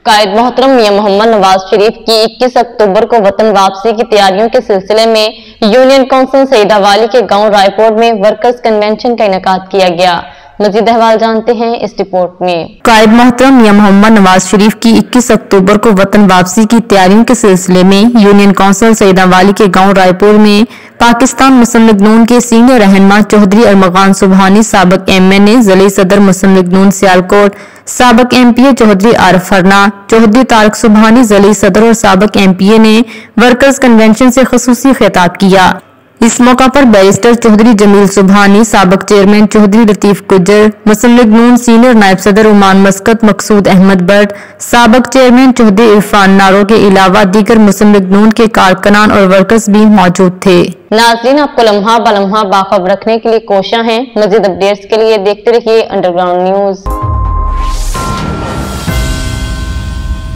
قائد محترم میاں محمد نواز شریف کی 21 اکتوبر کو وطن واپسی کی تیاریوں کے سلسلے میں یونین کونسل سیدہ والی کے گاؤں رائے پور میں ورکرز کنونشن کا انعقاد کیا گیا۔ مزید احوال جانتے ہیں اس رپورٹ میں۔ قائد محترم میاں محمد نواز شریف کی 21 اکتوبر کو وطن واپسی کی تیاریوں کے سلسلے میں یونین کونسل سیدہ والی کے گاؤں رائے پور میں پاکستان مسلم لیگ نون کے سینئر رہنما چودھری ارمغان سبحانی، سابق ایم این اے، ضلعی صدر مسلم لیگ نون سیالکوٹ، سابق ایم پی اے چودھری عارف فرنا، چودھری طارق سبحانی، ضلعی صدر اور سابق ایم پی اے نے ورکرز کنونشن سے خصوصی خطاب کیا۔ اس موقع پر بیرسٹر چودھری جمیل سبحانی، سابق چیئرمین چودھری لطیف گجر، مسلم لیگ نون سینئر نائب صدر عمان مسقط مقصود احمد بٹ، سابق چیئرمین چودھری عرفان نارو کے علاوہ دیگر مسلم لیگ نون کے کارکنان اور ورکرز بھی موجود تھے۔ ناظرین، آپ کو لمحہ بہ لمحہ باخبر رکھنے کے لیے کوشاں ہیں۔ مزید اپڈیٹس کے لیے دیکھتے رہیے انڈر گراؤنڈ نیوز۔